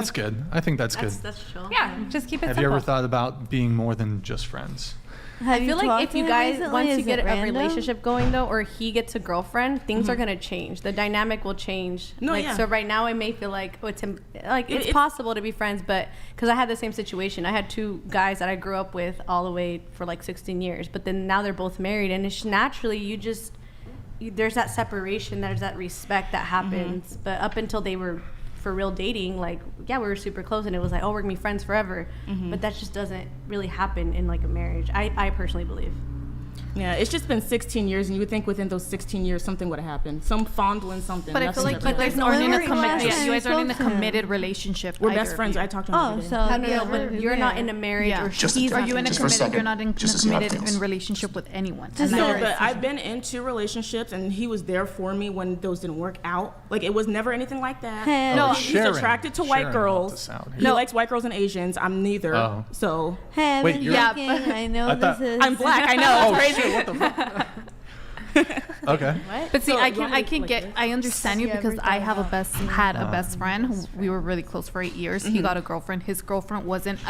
That's good. I think that's good. That's chill. Yeah, just keep it Have simple. you ever thought about being more than just friends? Have I feel like if you guys, once you get a random? relationship going though, or he gets a girlfriend, things are gonna change. The dynamic will change. No, like, yeah. So right now, I may feel like it's possible to be friends, but because I had the same situation, I had 2 guys that I grew up with all the way for like 16 years, but then now they're both married, and it's naturally there's that separation, there's that respect that happens. But up until they were for real dating, like, yeah, we were super close and it was like, oh, we're gonna be friends forever. But that just doesn't really happen in like a marriage, I personally believe. Yeah, it's just been 16 years, and you would think within those 16 years something would have happened. Some fondling, something. But I feel like you guys aren't in a committed relationship. We're best friends. I talk to him every day. No, but you're not in a marriage, or Are you in a committed? You're not in a committed relationship with anyone. No, but I've been in 2 relationships, and he was there for me when those didn't work out. Like, it was never anything like that. No, he's attracted to white girls. He likes white girls and Asians. I'm neither. Oh. So. Wait, you're I know this is. I'm black. I know. Oh, It's crazy. shit, what the fuck? Okay. But see, So, I can get. I understand you because I have had a best friend who we were really close for 8 years. He got a girlfriend. His girlfriend wasn't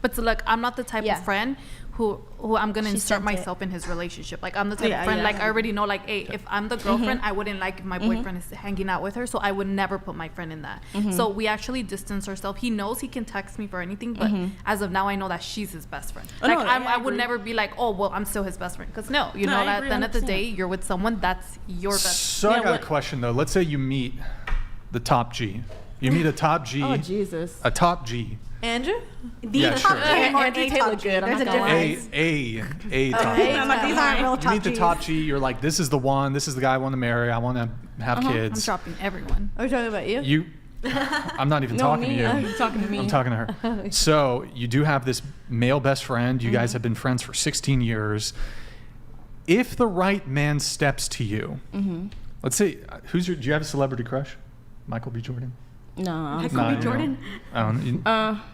but like, I'm not the type of friend who I'm gonna insert myself in his relationship. Like, I'm the type of friend, like, I already know, like, hey, if I'm the girlfriend, I wouldn't like if my boyfriend is hanging out with her, so I would never put my friend in that. So we actually distance ourselves. He knows he can text me for anything, but as of now, I know that she's his best friend. Like, I would never be like, oh, well, I'm still his best friend, because at the end of the day, you're with someone that's your best friend. So I got a question, though. Let's say you meet the top G. You meet a top G. Oh, Jesus. A top G. Andrew? Yeah, sure. Andrew Taylor good. There's a difference. A top G. These aren't real You top meet the Gs. top G. You're like, this is the one. This is the guy I want to marry. I want to have I'm kids. dropping everyone. Are we talking about you? I'm not even talking to you. I'm talking to me. I'm talking to her. So you do have this male best friend. You guys have been friends for 16 years. If the right man steps to you, let's say, do you have a celebrity crush? Michael B. Jordan? No. Michael B. Jordan?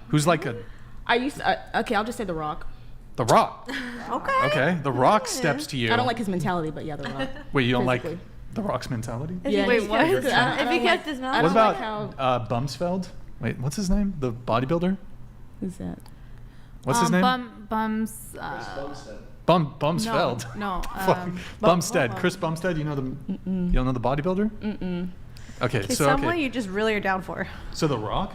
Who's like a... Okay, I'll just say The Rock. The Rock. Okay. The Rock steps to you. I don't like his mentality, but yeah, The Rock. Wait, you don't like Physically. The Rock's mentality? Yeah, Wait, what? If he kept his mouth. What about how- Bumsfeld? Wait, what's his name? The bodybuilder? Who's that? What's his name? Bumsfeld. No. Bumstead. Chris Bumstead. You don't know the bodybuilder? Mm-mm. Okay, so Someone you just really are down for. So The Rock?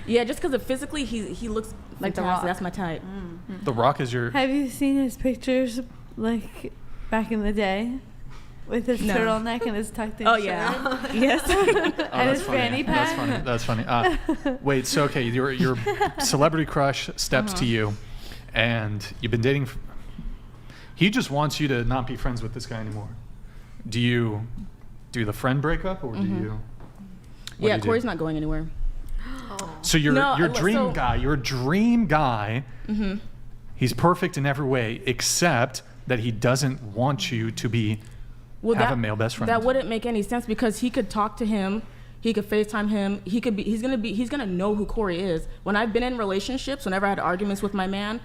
Yeah, just because of physically, he looks Like The fantastic. Rock. That's my type. The Rock is your... Have you seen his pictures, like, back in the day? With his turtleneck and his tucked-in shirt? Yeah. Yes. And his fanny pack? That's funny. Wait, so okay, your celebrity crush steps to you, and you've been dating. He just wants you to not be friends with this guy anymore. Do you do the friend breakup, or do you? What do you do? Corey's not going anywhere. So your dream guy, your dream guy. He's perfect in every way, except that he doesn't want you to be. Have a male best friend. That wouldn't make any sense because he could talk to him, he could FaceTime him, he's gonna know who Corey is. When I've been in relationships, whenever I had arguments with my man,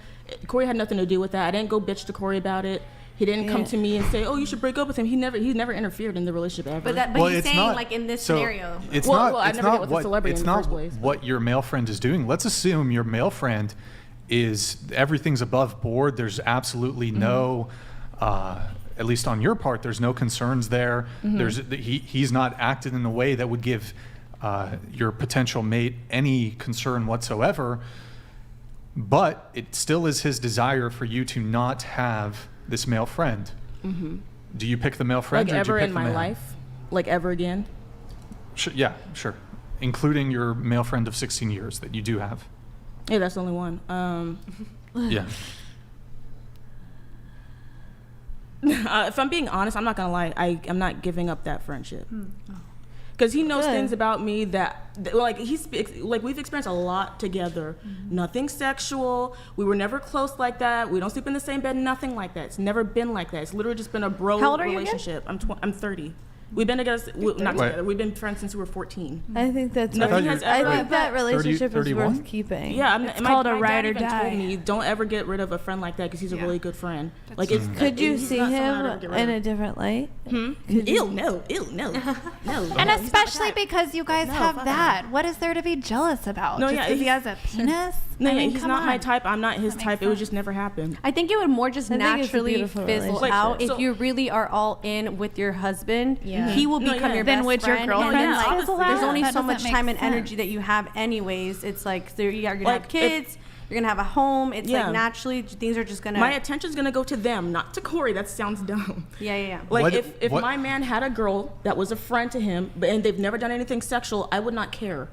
Corey had nothing to do with that. I didn't go bitch to Corey about it. He didn't come to me and say, "Oh, you should break up with him." He's never interfered in the relationship ever. But he's saying, like, in this scenario. It's I never get with a celebrity in the first place. What your male friend is doing. Let's assume your male friend is everything's above board. There's absolutely no. At least on your part, there's no concerns there. He's not acted in a way that would give your potential mate any concern whatsoever. But it still is his desire for you to not have this male friend. Do you pick the male friend? Like or do you ever pick in the my man? life? Like ever again? Yeah, sure. Including your male friend of 16 years that you do have. Yeah, that's the only one. Yeah. If I'm being honest, I'm not gonna lie. I'm not giving up that friendship because he knows things about me that like we've experienced a lot together. Nothing sexual. We were never close like that. We don't sleep in the same bed. Nothing like that. It's never been like that. It's literally just been a bro How old are you relationship. I'm 30. We've been together, not together. We've been friends since we were 14. I think that's. Nothing has ever. I think that relationship 30, is 31? worth keeping. Yeah, it's called a ride or die. Told me, don't ever get rid of a friend like that because he's a really good friend. Like, it's, could you he's see not someone him I'd ever get rid in of. a different light? No. And especially because you guys have that. What is there to be jealous about? No, Just yeah, because he has a penis? No, I mean, he's come not my on. type. I'm not his type. It would just never happen. I think it would more just I think it's a naturally beautiful fizzle relationship. out So- if you really are all in with your husband. Yeah. He will No, become yeah. your Then best would your friend. girlfriend and then, fizzle like, there's out? only That so doesn't much make time and sense. energy that you have anyways. It's like you're gonna Like, have kids. You're gonna have a home. It's Yeah. like naturally things are just gonna. My attention's gonna go to them, not to Corey. That sounds dumb. Yeah. Like What- if what- my man had a girl that was a friend to him, and they've never done anything sexual, I would not care.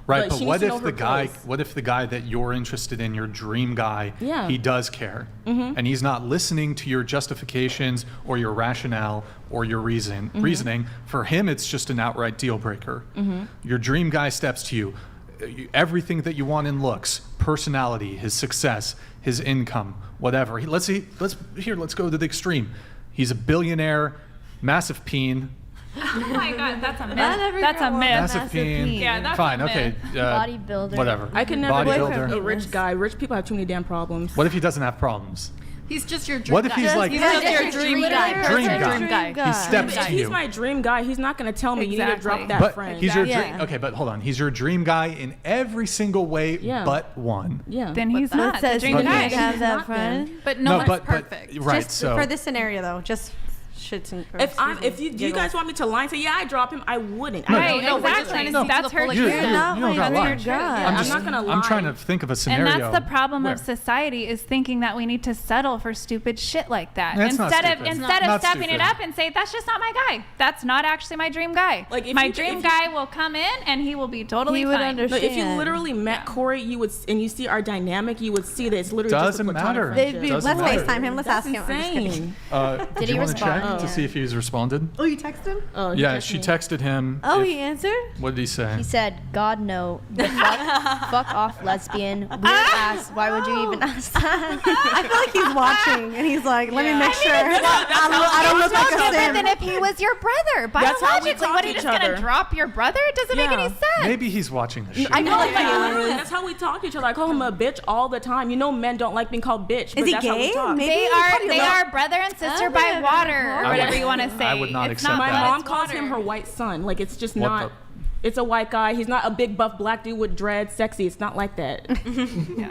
Right, Like, but she what needs to know if her the guy? place. What if the guy that you're interested in, your dream guy, Yeah. he does care, and he's not listening to your justifications or your rationale or your reasoning. For him, it's just an outright deal breaker. Your dream guy steps to you, everything that you want in looks, personality, his success, his income, whatever. Let's go to the extreme. He's a billionaire, massive peen. Oh my God, that's a myth. Not every That's girl a wants myth. Massive peen. Yeah, that's Fine, a okay. myth. Bodybuilder. Whatever. I can never date Bodybuilder. a rich guy. Rich people have too many damn problems. What if he doesn't have problems? He's just your dream What if guy. he's like He's just your dream guy. Dream Dream guy. guy. He steps If to he's you. my dream guy, he's not going to tell me you need to drop Exactly. that But friend. he's your Yeah. dream. Okay, but hold on. He's your dream guy in every single way Yeah. but one. Yeah. Then he's That not the says dream you guy. can't have that not friend. But no one's perfect. right. Just So for this scenario though, just shits and. If you guys want me to lie and say, yeah, I drop him, I wouldn't. No, I Right, don't know. We're just exactly. trying to No, see that's the her full You- extent. you- not you don't my gotta lie. dream guy. Yeah, I'm not gonna lie. I'm trying to think of a And scenario. that's the problem where- of society is thinking that we need to settle for stupid shit like that. That's not instead of stupid. instead of Not stepping stupid. it up and say that's just not my guy. That's not actually my dream guy. Like, if my you- dream if you- guy will come in and he will be totally He would fine. No, if you understand. literally met Corey, you would, and you see our dynamic, you would see that it's literally Doesn't just a platonic matter. friendship. They'd be- Doesn't Let's matter. FaceTime him. Let's That's ask him. I'm just kidding. insane. Did he you want to check respond? to see if he's responded? Oh, you texted him? Oh, he Yeah, texted she me. texted him. Oh, if- he answered? What did he say? He said, God, no. The fuck off, lesbian. Weird ass. Why would you even ask that? I feel like he's watching and he's like, let me make sure I don't look It's no like a different sim. than if he was your brother. That's how we Biologically, talk what are you to just each gonna other. drop your brother? It doesn't make Yeah. any sense. Maybe he's watching this shit. I know, like, that's how we talk to each other. I call him a bitch all the time. You know, men don't like being called bitch. But Is he that's how we gay? talk. Maybe. They Probably not. are brother and sister I by would- water, or I whatever would- you want to say. I would not It's accept not My that. blood, mom it's calls water. him her white son. Like, it's just What not. It's a white guy. He's not a big buff black dude with dreads, sexy. It's not like that.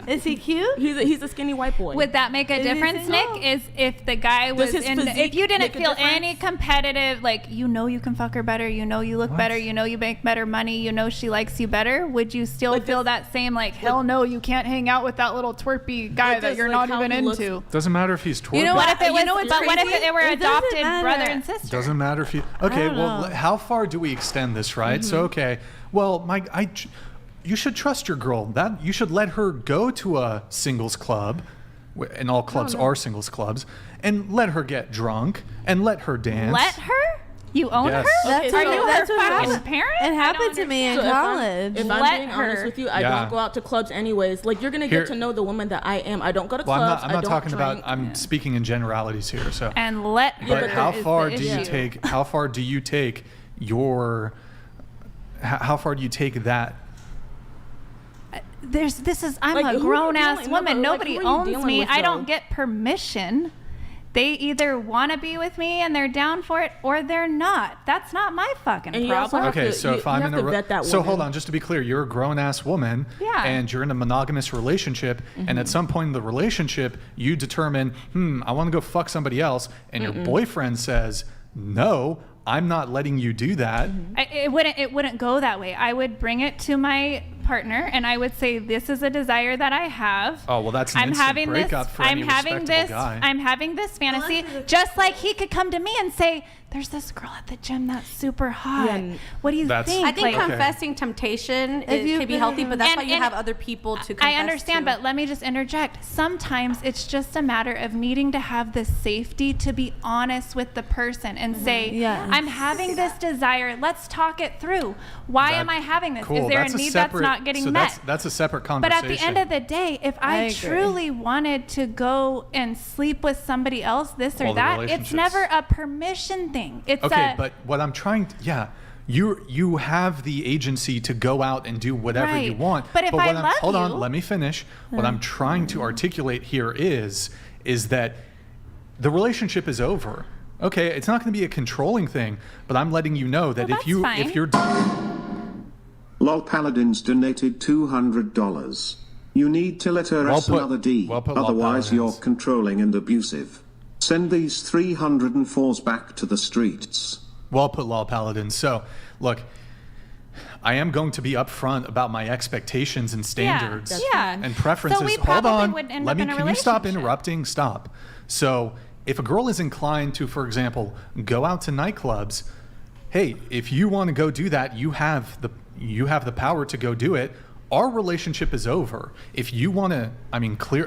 Is he cute? He's a skinny white boy. Would that make a Is he difference, Nick? single? Is if the guy was his in, physique if you didn't make a feel difference? any competitive, like you know you can fuck her better, you know you look better, you know you make better money, you know she likes you better, would you still Like feel that same like hell no, you can't hang out with that little twerpy guy Like that this, you're like not how even he looks- into? Doesn't matter if he's twerking. You know What what? if it was? You know what's But what if crazy? it were It doesn't adopted matter. brother and sister? Doesn't matter if you. Okay, don't well, know. how far do we extend this, right? So, okay, well, you should trust your girl. That you should let her go to a singles club, and all clubs are singles clubs, and let her get drunk and let her dance. Let her? You own Yes. her? That's Are what- you that's her what fucking happened. parent? It I don't happened to me in understand. college. If I'm Let being honest her. with you, I Yeah. don't go out to clubs anyways. Like, you're gonna Here- get to know the woman that I am. I don't go to Well, clubs. I'm not I don't talking about. drink. I'm speaking in generalities here. So, And let her. but how is far the do you issue. take? How far do you take your? How far do you take that? I'm Like, a who are you grown ass dealing- woman. no, but, like, Nobody who are you owns dealing me. with, I though? don't get permission. They either want to be with me and they're down for it, or they're not. That's not my fucking And you also problem. have Okay, to- so you- if you I'm have in a to vet that so woman. hold on, just to be clear, you're a grown ass woman, Yeah. and you're in a monogamous relationship, and at some point in the relationship, you determine, I want to go fuck somebody else, and your boyfriend says, no, I'm not letting you do that. It wouldn't go that way. I would bring it to my partner and I would say, this is a desire that I have. Oh, well, that's an instant breakup for any respectable guy. I'm having this fantasy. Just like he could come to me and say, there's this girl at the gym that's super hot. Yeah, What do you That's- think? I think Okay. confessing temptation If you could be healthy, but that's And- why you and have other people to confess I understand, to. but let me just interject. Sometimes it's just a matter of needing to have the safety to be honest with the person and say, Yes. I'm having this desire. Let's talk it through. Why am I having this? Cool. Is there That's a need separate, that's not getting so met? That's a separate But conversation. at the end of the day, if I I, agree. truly wanted to go and sleep with somebody else, this or Well, the that, it's relationship's- never a permission thing. thing. It's okay, but what I'm trying to, you have the agency to go out and do whatever you want. But if I love hold on, you- let me finish. What I'm trying to articulate here is that the relationship is over. Okay, it's not going to be a controlling thing, but I'm letting you know that Well, if that's you're Lol Paladins donated $200. You need to let her Well S put. another D, Well put, Lol otherwise you're Paladins. controlling and abusive. Send these 304s back to the streets. Well put, Law Paladin. So, look, I am going to be upfront about my expectations and standards and preferences. So we Hold probably on. would end Let up me. in a Can you stop relationship. interrupting? Stop. So, if a girl is inclined to, for example, go out to nightclubs, hey, if you want to go do that, you have the power to go do it. Our relationship is over. If you want to,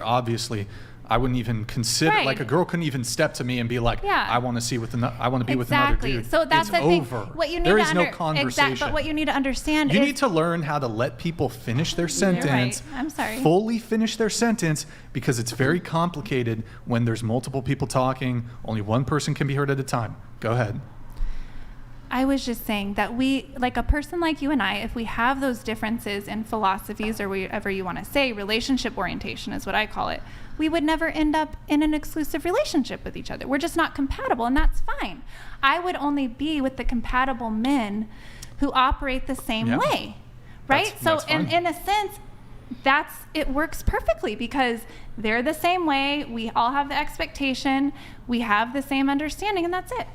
obviously, I wouldn't even consider, Right. like a girl couldn't even step to me and be like, Yeah. I want to be with another dude. So that's it's the thing. over. What you need there to is no conversation. But what you need to understand You is need to learn how to let people finish their sentence. I'm sorry. Fully finish their sentence, because it's very complicated when there's multiple people talking. Only one person can be heard at a time. Go ahead. I was just saying that we, like a person like you and I, if we have those differences in philosophies or whatever you want to say, relationship orientation is what I call it, we would never end up in an exclusive relationship with each other. We're just not compatible, and that's fine. I would only be with the compatible men who operate the same way, right? That's fine. In a sense, it works perfectly because they're the same way. We all have the expectation. We have the same understanding, and that's it.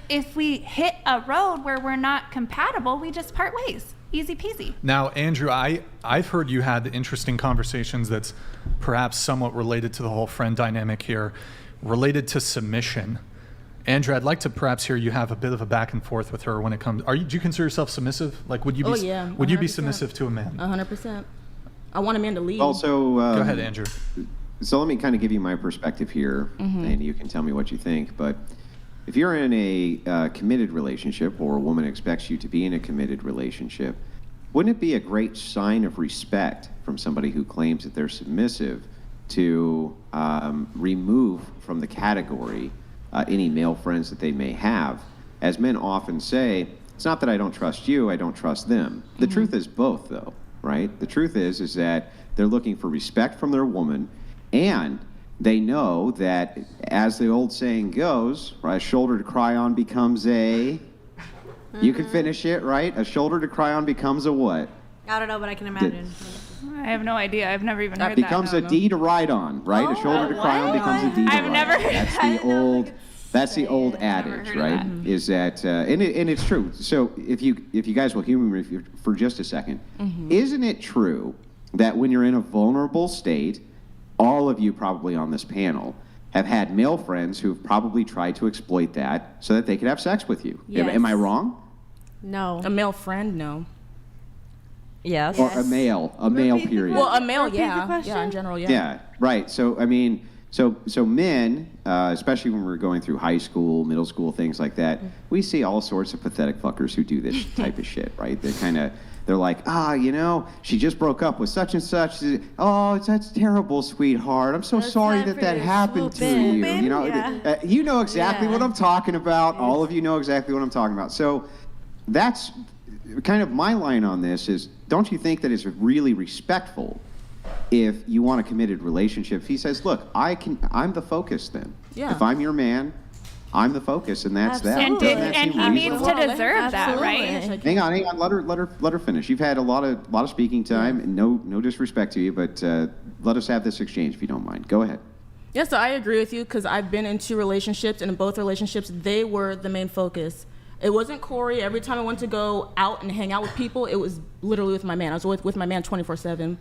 If we hit a road where we're not compatible, we just part ways. Easy peasy. Now, Andrew, I've heard you had interesting conversations that's perhaps somewhat related to the whole friend dynamic here, related to submission. Andrew, I'd like to perhaps hear you have a bit of a back and forth with her when it comes. Do you consider yourself submissive? Like, would you be? Oh, yeah, Would you be 100%. submissive to a man? 100%. I want a man to lead. Also, Go ahead, Andrew. So let me kind of give you my perspective here, and you can tell me what you think. But if you're in a committed relationship, or a woman expects you to be in a committed relationship, wouldn't it be a great sign of respect from somebody who claims that they're submissive to remove from the category any male friends that they may have? As men often say, it's not that I don't trust you, I don't trust them. The truth is both, though, right? The truth is that they're looking for respect from their woman, and they know that, as the old saying goes, right, a shoulder to cry on becomes a... You can finish it, right? A shoulder to cry on becomes a what? I don't know, but I can imagine. I have no idea. I've never even heard Becomes that. a D to ride on, right? A shoulder to cry on becomes a D to I've ride never on. That's the old adage, heard of right? Is that and it's true. So if you guys will humor me for just a second, isn't it true that when you're in a vulnerable state, all of you probably on this panel have had male friends who've probably tried to exploit that so that they could have sex with you? Yes. Am I wrong? No. A male friend, no. Yes. Or a male period. Well, a male, Repeat the yeah. question? Yeah, in general, yeah. Yeah, right. So, I mean, so men, especially when we're going through high school, middle school, things like that, we see all sorts of pathetic fuckers who do this type of shit, right? They're like, she just broke up with such and such. Oh, that's terrible, sweetheart. I'm so sorry time that for happened to swoop in. you. Swoop in, You know, yeah. you know exactly Yeah. what I'm talking about. All of you know exactly what I'm talking about. So that's kind of my line on this is, don't you think that it's really respectful if you want a committed relationship? He says, look, I'm the focus then. Yeah. If I'm your man, I'm the focus, and that's that. And, Doesn't that and seem he needs reasonable? to deserve that, right? Absolutely. Hang on. Let her finish. You've had a lot of speaking time, and no disrespect to you, but let us have this exchange if you don't mind. Go ahead. Yeah, so I agree with you because I've been in 2 relationships, and in both relationships, they were the main focus. It wasn't Corey. Every time I went to go out and hang out with people, it was literally with my man. I was with my man 24/7.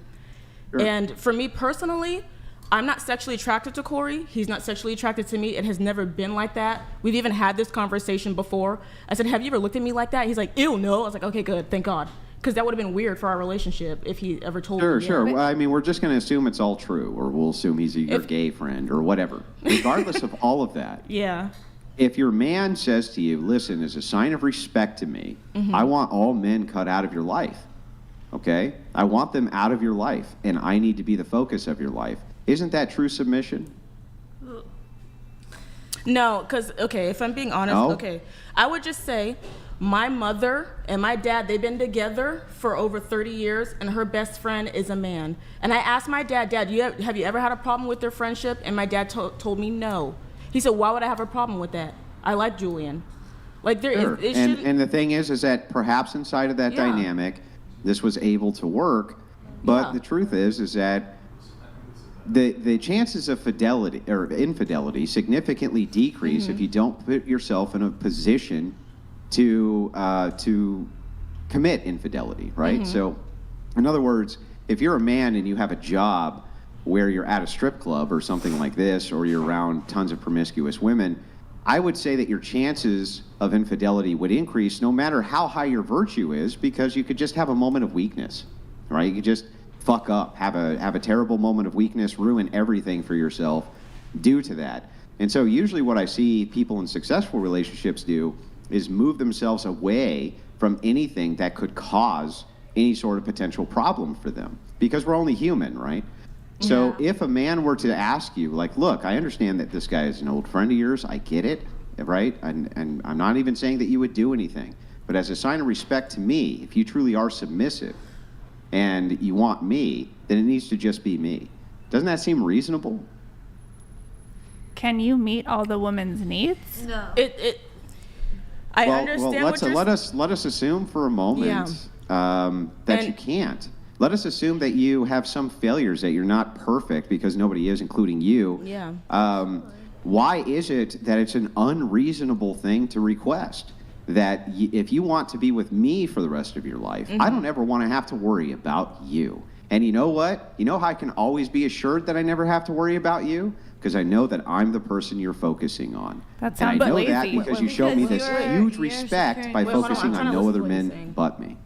Sure. And for me personally, I'm not sexually attracted to Corey. He's not sexually attracted to me. It has never been like that. We've even had this conversation before. I said, have you ever looked at me like that? He's like, ew, no. I was like, okay, good, thank God. Because that would have been weird for our relationship if he ever told me. Sure. Well, I mean, we're just going to assume it's all true, or we'll assume he's your gay friend or whatever. Regardless of all of that, Yeah. if your man says to you, listen, as a sign of respect to me, I want all men cut out of your life, okay? I want them out of your life, and I need to be the focus of your life. Isn't that true submission? No, because, okay, if I'm being honest, No? okay, I would just say my mother and my dad, they've been together for over 30 years, and her best friend is a man. And I asked my dad, have you ever had a problem with their friendship? And my dad told me no. He said, why would I have a problem with that? I like Julian. Like, there Sure. is, And the thing is that perhaps inside of that Yeah. dynamic, this was able to work, but Yeah. the truth is that the chances of fidelity or infidelity significantly decrease if you don't put yourself in a position to commit infidelity, right? So, in other words, if you're a man and you have a job where you're at a strip club or something like this, or you're around tons of promiscuous women, I would say that your chances of infidelity would increase no matter how high your virtue is, because you could just have a moment of weakness, right? You could just fuck up, have a terrible moment of weakness, ruin everything for yourself due to that. And so usually what I see people in successful relationships do is move themselves away from anything that could cause any sort of potential problem for them, because we're only human, right? So if a man were to ask you, like, look, I understand that this guy is an old friend of yours, I get it, right? And I'm not even saying that you would do anything, but as a sign of respect to me, if you truly are submissive and you want me, then it needs to just be me. Doesn't that seem reasonable? Can you meet all the woman's needs? No. I understand what you're let us assume for a moment that you can't. Let us assume that you have some failures, that you're not perfect, because nobody is, including you. Yeah. Why is it that it's an unreasonable thing to request that if you want to be with me for the rest of your life, I don't ever want to have to worry about you? And you know what? You know how I can always be assured that I never have to worry about you? Because I know that I'm the person you're focusing on. That and sounds I know lazy. that because you show me this huge you're respect securing- by Wait, hold on, focusing I'm trying on to no listen other to what he's men saying. but me.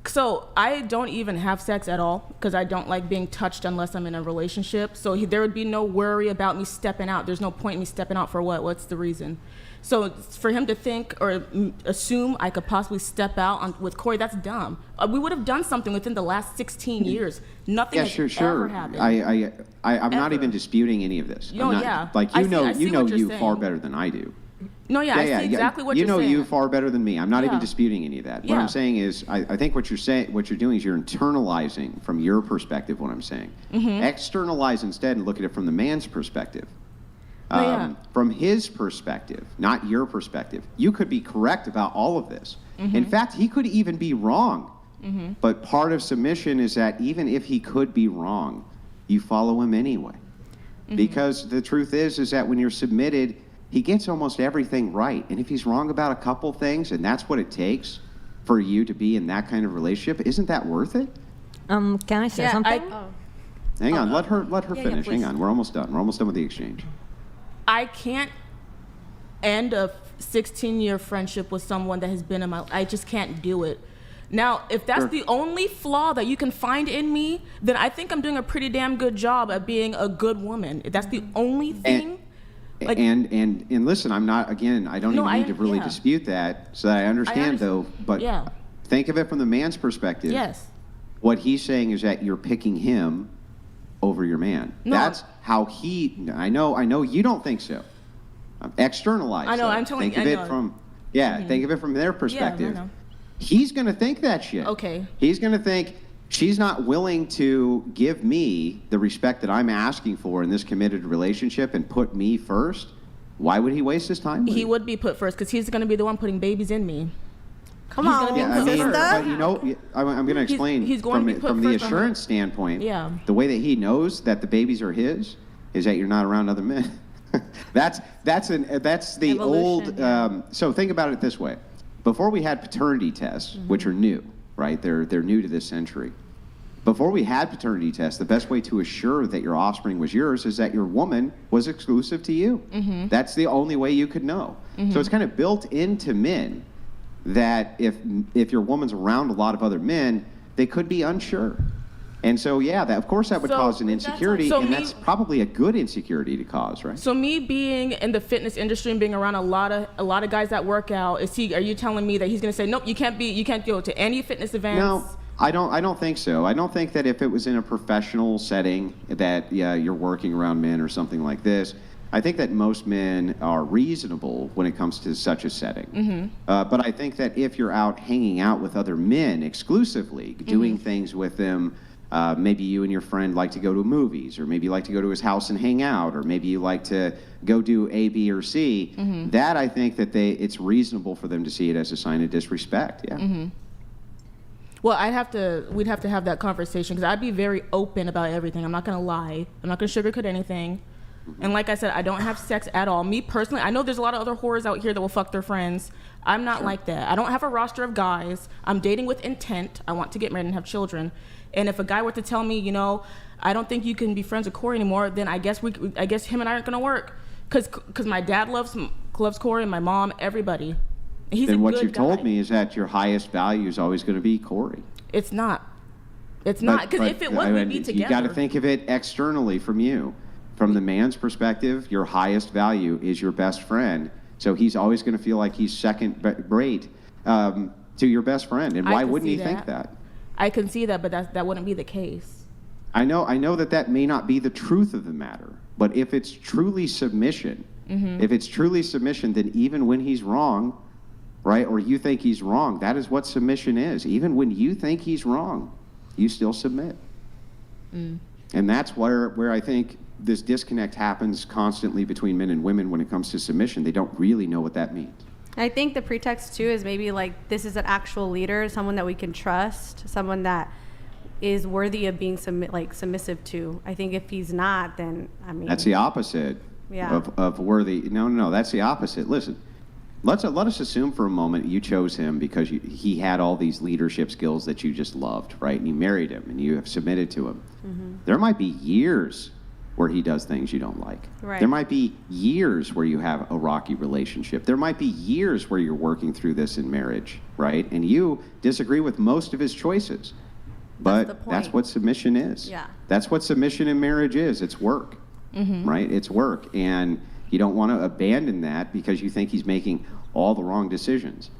So I don't even have sex at all because I don't like being touched unless I'm in a relationship. So there would be no worry about me stepping out. There's no point in me stepping out for what? What's the reason? So for him to think or assume I could possibly step out with Corey, that's dumb. We would have done something within the last 16 years. Nothing Yeah, has sure. ever happened. I'm not Ever. even disputing any of this. No, I'm not, yeah. Like, I you see- know, I see you know what you're you far saying. better than I do. No, yeah, I see exactly what you you're know saying. you far better than me. I'm not even Yeah. disputing any of that. What Yeah. I'm saying is, I think what you're doing is you're internalizing from your perspective what I'm saying. Externalize instead and look at it from the man's perspective. Yeah. From his perspective, not your perspective. You could be correct about all of this. In fact, he could even be wrong. But part of submission is that even if he could be wrong, you follow him anyway. Because the truth is that when you're submitted, he gets almost everything right. And if he's wrong about a couple things, and that's what it takes for you to be in that kind of relationship, isn't that worth it? Can I say something? Hang on, let her finish. please. Hang on, we're almost done. We're almost done with the exchange. I can't end a 16-year friendship with someone that has been in my. I just can't do it. Now, if that's Sure. the only flaw that you can find in me, then I think I'm doing a pretty damn good job at being a good woman. If that's the only thing. Like- And listen, I'm not, again, I don't No, even need to really yeah. dispute that, so that I understand though, but Yeah. think of it from the man's perspective. Yes. What he's saying is that you're picking him over your man. No. That's how I know you don't think so. Externalize. I know, that. I'm telling Think you, of I it know. from, think of it from their perspective. know. He's gonna think that shit. Okay. He's gonna think, she's not willing to give me the respect that I'm asking for in this committed relationship and put me first. Why would he waste his time with He me? would be put first because he's going to be the one putting babies in me. Come He's on, gonna be Yeah, I mean, sister. but you know, I'm going to explain he's going to be put from the first on her. assurance standpoint. Yeah. The way that he knows that the babies are his is that you're not around other men. that's the old. Evolution, So think about it this way: before we had paternity tests, which are new, right? They're new to this century. Before we had paternity tests, the best way to assure that your offspring was yours is that your woman was exclusive to you. That's the only way you could know. So it's kind of built into men that if your woman's around a lot of other men, they could be unsure. And so, of course that would So- cause an insecurity, so and me- that's probably a good insecurity to cause, right? So me being in the fitness industry and being around a lot of guys that work out, are you telling me that he's going to say, nope, you can't go to any fitness events? No, I don't think so. I don't think that if it was in a professional setting that you're working around men or something like this, I think that most men are reasonable when it comes to such a setting. But I think that if you're out hanging out with other men exclusively, doing things with them, maybe you and your friend like to go to movies, or maybe you like to go to his house and hang out, or maybe you like to go do A, B, or C, that I think that it's reasonable for them to see it as a sign of disrespect. Yeah. Well, we'd have to have that conversation, because I'd be very open about everything. I'm not going to lie. I'm not going to sugarcoat anything. And like I said, I don't have sex at all. Me personally, I know there's a lot of other whores out here that will fuck their friends. I'm not like that. I don't have a roster of guys. I'm dating with intent. I want to get married and have children. And if a guy were to tell me, I don't think you can be friends with Corey anymore, then I guess him and I aren't going to work. Because my dad loves Corey, and my mom, everybody. He's then a what good you've guy. told me is that your highest value is always going to be Corey. It's not. It's not. Because if it was, we'd be together. You got to think of it externally from you. From the man's perspective, your highest value is your best friend. So he's always going to feel like he's second rate to your best friend. And why wouldn't he think that? I can see that, but that wouldn't be the case. I know that may not be the truth of the matter. But if it's truly submission, then even when he's wrong, right, or you think he's wrong, that is what submission is. Even when you think he's wrong, you still submit. And that's where I think this disconnect happens constantly between men and women when it comes to submission. They don't really know what that means. I think the pretext too is maybe like this is an actual leader, someone that we can trust, someone that is worthy of being submissive to. I think if he's not, then I mean that's the opposite of worthy. No, that's the opposite. Listen, let us assume for a moment you chose him because he had all these leadership skills that you just loved, right? And you married him and you have submitted to him. There might be years where he does things you don't like. Right. There might be years where you have a rocky relationship. There might be years where you're working through this in marriage, right? And you disagree with most of his choices. But that's what submission is. Yeah. That's what submission in marriage is. It's work, right? It's work. And you don't want to abandon that because you think he's making all the wrong decisions.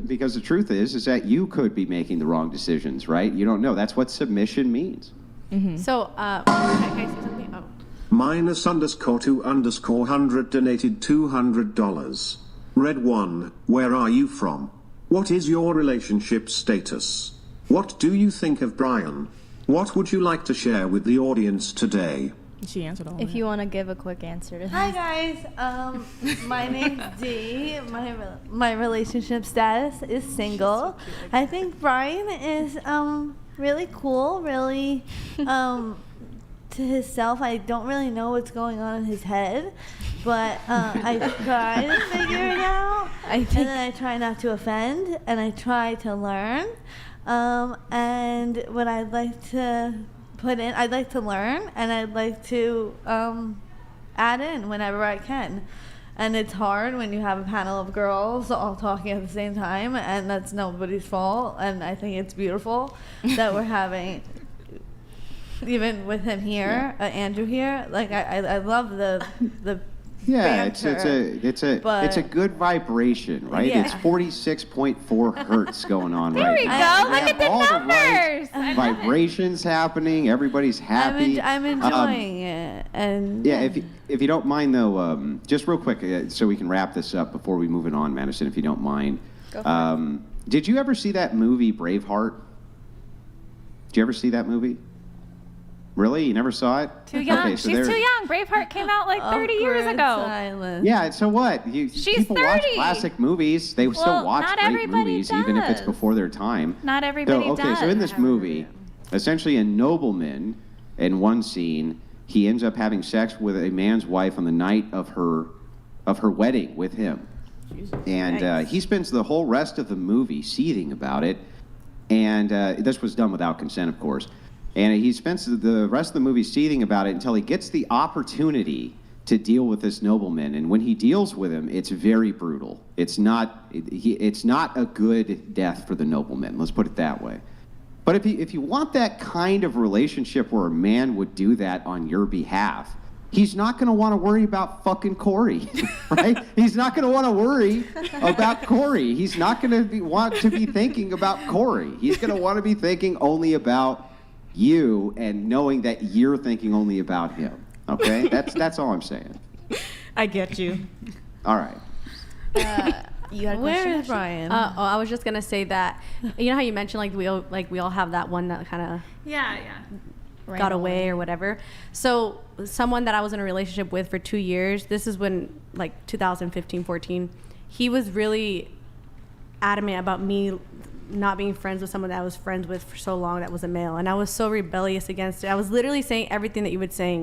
Because the truth is that you could be making the wrong decisions, right? You don't know. That's what submission means. So, can I say something? Oh. -_2_100 donated $200. Red 1, where are you from? What is your relationship status? What do you think of Brian? What would you like to share with the audience today? She answered all If that. you want to give a quick answer to Hi that. guys, my name's Dee. My relationship status is single. I think Brian is really cool, really to himself. I don't really know what's going on in his head, but I try to figure it out, and then I try not to offend, and I try to learn. And what I'd like to put in, I'd like to learn, and I'd like to add in whenever I can. And it's hard when you have a panel of girls all talking at the same time, and that's nobody's fault. And I think it's beautiful that we're having, even with him here, Andrew here. Like I love the Yeah, banter, it's a good vibration, right? Yeah. It's 46.4 hertz going on right we now. go. Look at the All numbers. right vibrations happening. Everybody's happy. I'm enjoying it, and Yeah, if you don't mind though, just real quick, so we can wrap this up before we move it on, Madison, if you don't mind. Go for it. Did you ever see that movie Braveheart? Did you ever see that movie? Really? You never saw it? Too young. Okay, so She's too young. Braveheart came out like 30 years ago. Silence. Yeah, so what? People watch 30. classic movies. They still Well, watch not great everybody movies, even if it's does. before their time. Not everybody does. So in this movie, essentially a nobleman, in one scene, he ends up having sex with a man's wife on the night of her wedding with him. And he spends the whole rest of the movie seething about it. And this was done without consent, of course. And he spends the rest of the movie seething about it until he gets the opportunity to deal with this nobleman. And when he deals with him, it's very brutal. It's not a good death for the nobleman. Let's put it that way. But if you want that kind of relationship where a man would do that on your behalf, he's not going to want to worry about fucking Corey, right? He's not going to want to worry about Corey. He's not going to want to be thinking about Corey. He's going to want to be thinking only about you and knowing that you're thinking only about him. Okay? That's all I'm saying. I get you. All right. You had a Where question, is Ashley? Brian? I was just gonna say that, you know how you mentioned we all have that one that kind of Yeah. got away or whatever. So someone that I was in a relationship with for 2 years, this is when 2015, 14, he was really adamant about me not being friends with someone that I was friends with for so long that was a male. And I was so rebellious against it. I was literally saying everything that you would saying.